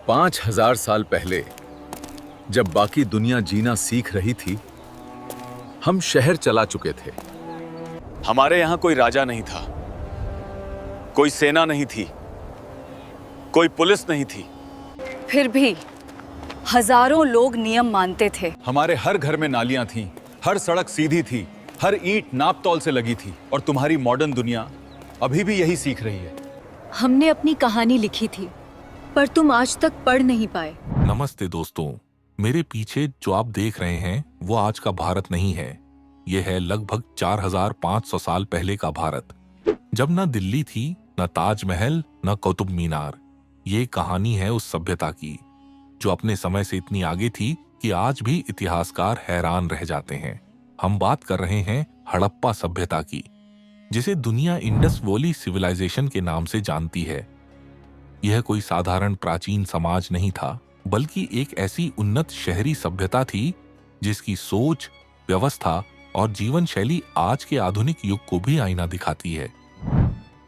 5000 साल पहले जब बाकी दुनिया जीना सीख रही थी, हम शहर चला चुके थे। हमारे यहां कोई राजा नहीं था, कोई सेना नहीं थी, कोई पुलिस नहीं थी। फिर भी हजारों लोग नियम मानते थे। हमारे हर घर में नालियां थीं, हर सड़क सीधी थी, हर ईंट नाप तौल से लगी थी। और तुम्हारी मॉडर्न दुनिया अभी भी यही सीख रही है। हमने अपनी कहानी लिखी थी, पर तुम आज तक पढ़ नहीं पाए। नमस्ते दोस्तों, मेरे पीछे जो आप देख रहे हैं वो आज का भारत नहीं है। ये है लगभग 4500 साल पहले का भारत, जब न दिल्ली थी, न ताजमहल, न कुतुब मीनार। ये कहानी है उस सभ्यता की जो अपने समय से इतनी आगे थी कि आज भी इतिहासकार हैरान रह जाते हैं। हम बात कर रहे हैं हड़प्पा सभ्यता की, जिसे दुनिया इंडस वैली सिविलाइजेशन के नाम से जानती है। यह कोई साधारण प्राचीन समाज नहीं था, बल्कि एक ऐसी उन्नत शहरी सभ्यता थी जिसकी सोच, व्यवस्था और जीवन शैली आज के आधुनिक युग को भी आईना दिखाती है।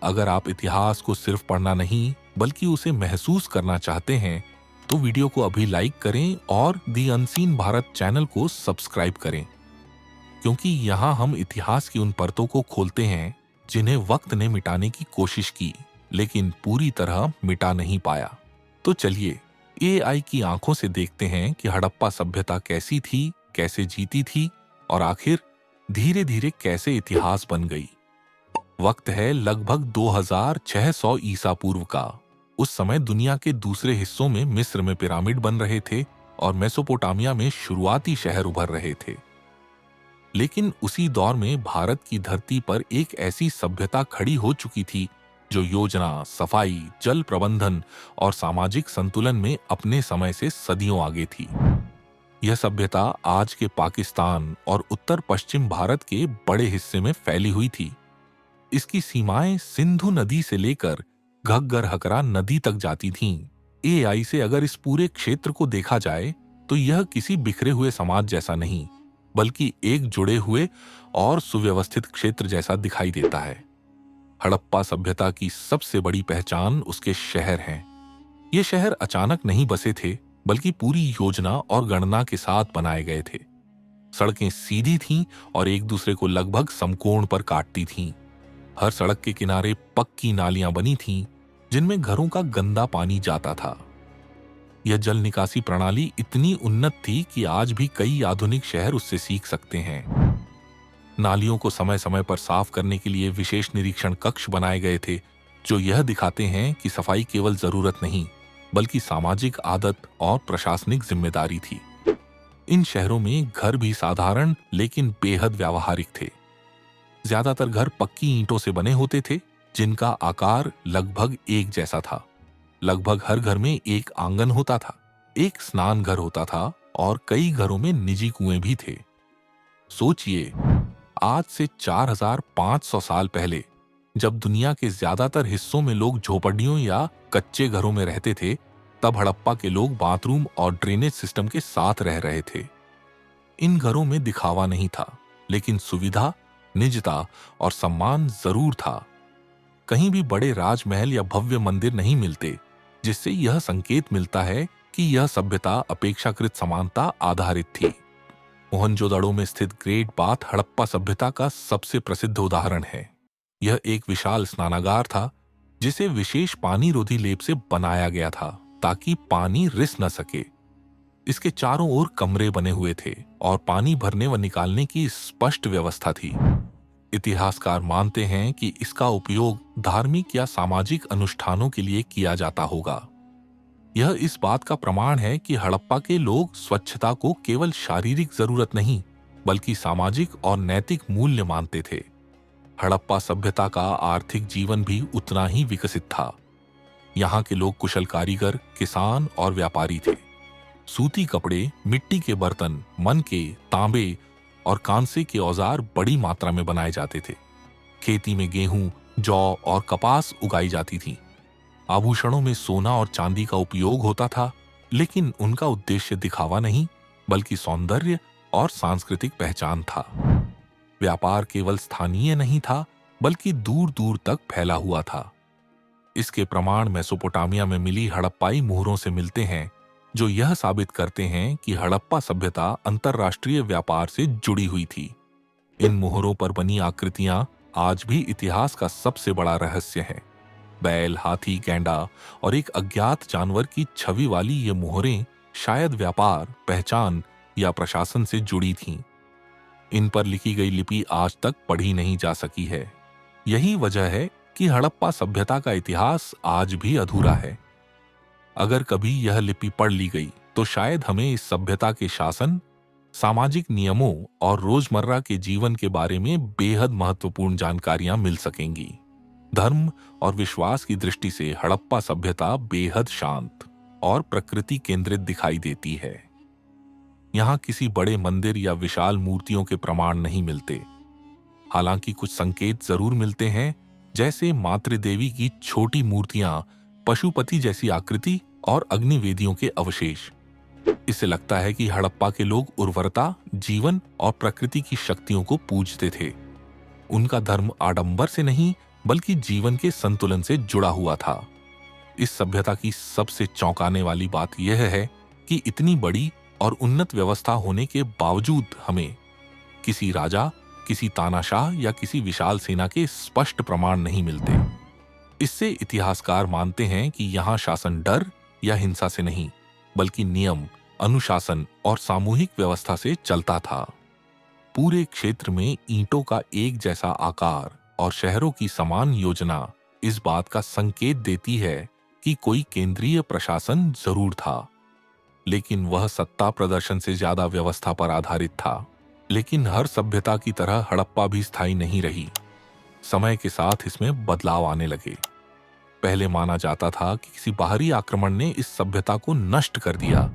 अगर आप इतिहास को सिर्फ पढ़ना नहीं बल्कि उसे महसूस करना चाहते हैं तो वीडियो को अभी लाइक करें और दी अनसीन भारत चैनल को सब्सक्राइब करें, क्योंकि यहाँ हम इतिहास की उन परतों को खोलते हैं जिन्हें वक्त ने मिटाने की कोशिश की, लेकिन पूरी तरह मिटा नहीं पाया। तो चलिए एआई की आंखों से देखते हैं कि हड़प्पा सभ्यता कैसी थी, कैसे जीती थी और आखिर धीरे धीरे कैसे इतिहास बन गई। वक्त है लगभग 2600 ईसा पूर्व का। उस समय दुनिया के दूसरे हिस्सों में मिस्र में पिरामिड बन रहे थे और मेसोपोटामिया में शुरुआती शहर उभर रहे थे। लेकिन उसी दौर में भारत की धरती पर एक ऐसी सभ्यता खड़ी हो चुकी थी जो योजना, सफाई, जल प्रबंधन और सामाजिक संतुलन में अपने समय से सदियों आगे थी। यह सभ्यता आज के पाकिस्तान और उत्तर पश्चिम भारत के बड़े हिस्से में फैली हुई थी। इसकी सीमाएं सिंधु नदी से लेकर घग्गर हकरा नदी तक जाती थीं। एआई से अगर इस पूरे क्षेत्र को देखा जाए तो यह किसी बिखरे हुए समाज जैसा नहीं, बल्कि एक जुड़े हुए और सुव्यवस्थित क्षेत्र जैसा दिखाई देता है। हड़प्पा सभ्यता की सबसे बड़ी पहचान उसके शहर हैं। ये शहर अचानक नहीं बसे थे, बल्कि पूरी योजना और गणना के साथ बनाए गए थे। सड़कें सीधी थीं और एक दूसरे को लगभग समकोण पर काटती थीं। हर सड़क के किनारे पक्की नालियां बनी थीं, जिनमें घरों का गंदा पानी जाता था। यह जल निकासी प्रणाली इतनी उन्नत थी कि आज भी कई आधुनिक शहर उससे सीख सकते हैं। नालियों को समय समय पर साफ करने के लिए विशेष निरीक्षण कक्ष बनाए गए थे, जो यह दिखाते हैं कि सफाई केवल जरूरत नहीं, बल्कि सामाजिक आदत और प्रशासनिक जिम्मेदारी थी। इन शहरों में घर भी साधारण लेकिन बेहद व्यावहारिक थे। ज्यादातर घर पक्की ईंटों से बने होते थे, जिनका आकार लगभग एक जैसा था। लगभग हर घर में एक आंगन होता था, एक स्नान घर होता था और कई घरों में निजी कुएं भी थे। सोचिए, आज से 4500 साल पहले जब दुनिया के ज्यादातर हिस्सों में लोग झोपड़ियों या कच्चे घरों में रहते थे, तब हड़प्पा के लोग बाथरूम और ड्रेनेज सिस्टम के साथ रह रहे थे। इन घरों में दिखावा नहीं था, लेकिन सुविधा, निजता और सम्मान जरूर था। कहीं भी बड़े राजमहल या भव्य मंदिर नहीं मिलते, जिससे यह संकेत मिलता है कि यह सभ्यता अपेक्षाकृत समानता आधारित थी। मोहनजोदड़ो में स्थित ग्रेट बाथ हड़प्पा सभ्यता का सबसे प्रसिद्ध उदाहरण है। यह एक विशाल स्नानागार था, जिसे विशेष पानी रोधी लेप से बनाया गया था ताकि पानी रिस न सके। इसके चारों ओर कमरे बने हुए थे और पानी भरने व निकालने की स्पष्ट व्यवस्था थी। इतिहासकार मानते हैं कि इसका उपयोग धार्मिक या सामाजिक अनुष्ठानों के लिए किया जाता होगा। यह इस बात का प्रमाण है कि हड़प्पा के लोग स्वच्छता को केवल शारीरिक जरूरत नहीं, बल्कि सामाजिक और नैतिक मूल्य मानते थे। हड़प्पा सभ्यता का आर्थिक जीवन भी उतना ही विकसित था। यहाँ के लोग कुशल कारीगर, किसान और व्यापारी थे। सूती कपड़े, मिट्टी के बर्तन, मनके, तांबे और कांसे के औजार बड़ी मात्रा में बनाए जाते थे। खेती में गेहूं, जौ और कपास उगाई जाती थी। आभूषणों में सोना और चांदी का उपयोग होता था, लेकिन उनका उद्देश्य दिखावा नहीं, बल्कि सौंदर्य और सांस्कृतिक पहचान था। व्यापार केवल स्थानीय नहीं था, बल्कि दूर दूर तक फैला हुआ था। इसके प्रमाण मेसोपोटामिया में मिली हड़प्पाई मुहरों से मिलते हैं, जो यह साबित करते हैं कि हड़प्पा सभ्यता अंतरराष्ट्रीय व्यापार से जुड़ी हुई थी। इन मुहरों पर बनी आकृतियां आज भी इतिहास का सबसे बड़ा रहस्य है। बैल, हाथी, गैंडा और एक अज्ञात जानवर की छवि वाली ये मुहरें शायद व्यापार, पहचान या प्रशासन से जुड़ी थीं। इन पर लिखी गई लिपि आज तक पढ़ी नहीं जा सकी है। यही वजह है कि हड़प्पा सभ्यता का इतिहास आज भी अधूरा है। अगर कभी यह लिपि पढ़ ली गई तो शायद हमें इस सभ्यता के शासन, सामाजिक नियमों और रोजमर्रा के जीवन के बारे में बेहद महत्वपूर्ण जानकारियां मिल सकेंगी। धर्म और विश्वास की दृष्टि से हड़प्पा सभ्यता बेहद शांत और प्रकृति केंद्रित दिखाई देती है। यहाँ किसी बड़े मंदिर या विशाल मूर्तियों के प्रमाण नहीं मिलते। हालांकि कुछ संकेत जरूर मिलते हैं, जैसे मातृदेवी की छोटी मूर्तियां, पशुपति जैसी आकृति और अग्निवेदियों के अवशेष। इससे लगता है कि हड़प्पा के लोग उर्वरता, जीवन और प्रकृति की शक्तियों को पूजते थे। उनका धर्म आडंबर से नहीं बल्कि जीवन के संतुलन से जुड़ा हुआ था। इस सभ्यता की सबसे चौंकाने वाली बात यह है कि इतनी बड़ी और उन्नत व्यवस्था होने के बावजूद हमें किसी राजा, किसी तानाशाह या किसी विशाल सेना के स्पष्ट प्रमाण नहीं मिलते। इससे इतिहासकार मानते हैं कि यहाँ शासन डर या हिंसा से नहीं बल्कि नियम, अनुशासन और सामूहिक व्यवस्था से चलता था। पूरे क्षेत्र में ईंटों का एक जैसा आकार और शहरों की समान योजना इस बात का संकेत देती है कि कोई केंद्रीय प्रशासन जरूर था, लेकिन वह सत्ता प्रदर्शन से ज्यादा व्यवस्था पर आधारित था। लेकिन हर सभ्यता की तरह हड़प्पा भी स्थायी नहीं रही। समय के साथ इसमें बदलाव आने लगे। पहले माना जाता था कि किसी बाहरी आक्रमण ने इस सभ्यता को नष्ट कर दिया,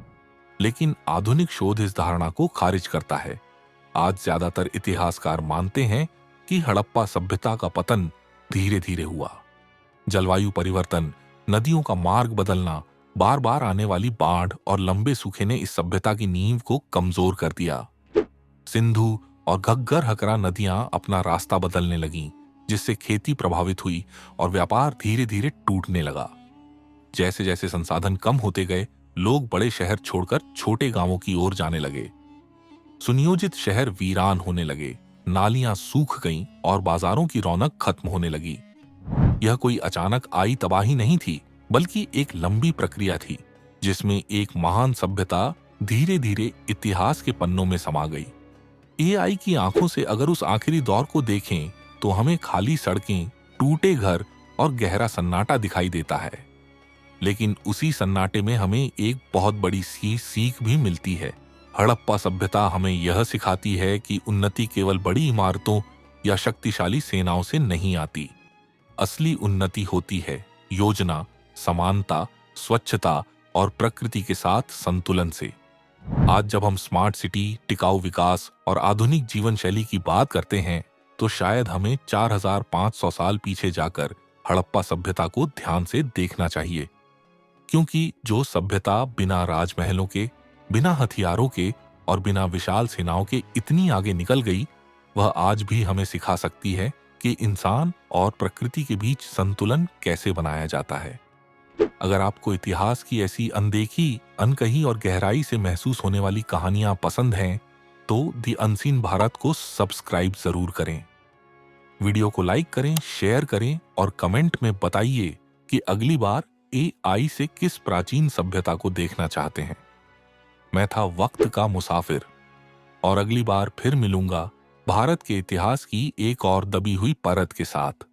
लेकिन आधुनिक शोध इस धारणा को खारिज करता है। आज ज्यादातर इतिहासकार मानते हैं कि हड़प्पा सभ्यता का पतन धीरे धीरे हुआ। जलवायु परिवर्तन, नदियों का मार्ग बदलना, बार बार आने वाली बाढ़ और लंबे सूखे ने इस सभ्यता की नींव को कमजोर कर दिया। सिंधु और घग्गर हकरा नदियां अपना रास्ता बदलने लगीं, जिससे खेती प्रभावित हुई और व्यापार धीरे धीरे टूटने लगा। जैसे जैसे संसाधन कम होते गए, लोग बड़े शहर छोड़कर छोटे गांवों की ओर जाने लगे। सुनियोजित शहर वीरान होने लगे, नालियां सूख गईं और बाजारों की रौनक खत्म होने लगी। यह कोई अचानक आई तबाही नहीं थी, बल्कि एक लंबी प्रक्रिया थी, जिसमें एक महान सभ्यता धीरे धीरे इतिहास के पन्नों में समा गई। एआई की आंखों से अगर उस आखिरी दौर को देखें तो हमें खाली सड़कें, टूटे घर और गहरा सन्नाटा दिखाई देता है। लेकिन उसी सन्नाटे में हमें एक बहुत बड़ी सी सीख भी मिलती है। हड़प्पा सभ्यता हमें यह सिखाती है कि उन्नति केवल बड़ी इमारतों या शक्तिशाली सेनाओं से नहीं आती। असली उन्नति होती है योजना, समानता, स्वच्छता और प्रकृति के साथ संतुलन से। आज जब हम स्मार्ट सिटी, टिकाऊ विकास और आधुनिक जीवन शैली की बात करते हैं, तो शायद हमें 4500 साल पीछे जाकर हड़प्पा सभ्यता को ध्यान से देखना चाहिए, क्योंकि जो सभ्यता बिना राजमहलों के, बिना हथियारों के और बिना विशाल सेनाओं के इतनी आगे निकल गई, वह आज भी हमें सिखा सकती है कि इंसान और प्रकृति के बीच संतुलन कैसे बनाया जाता है। अगर आपको इतिहास की ऐसी अनदेखी, अनकही और गहराई से महसूस होने वाली कहानियां पसंद हैं, तो दी अनसीन भारत को सब्सक्राइब जरूर करें। वीडियो को लाइक करें, शेयर करें और कमेंट में बताइए कि अगली बार एआई से किस प्राचीन सभ्यता को देखना चाहते हैं। मैं था वक्त का मुसाफिर और अगली बार फिर मिलूंगा भारत के इतिहास की एक और दबी हुई परत के साथ।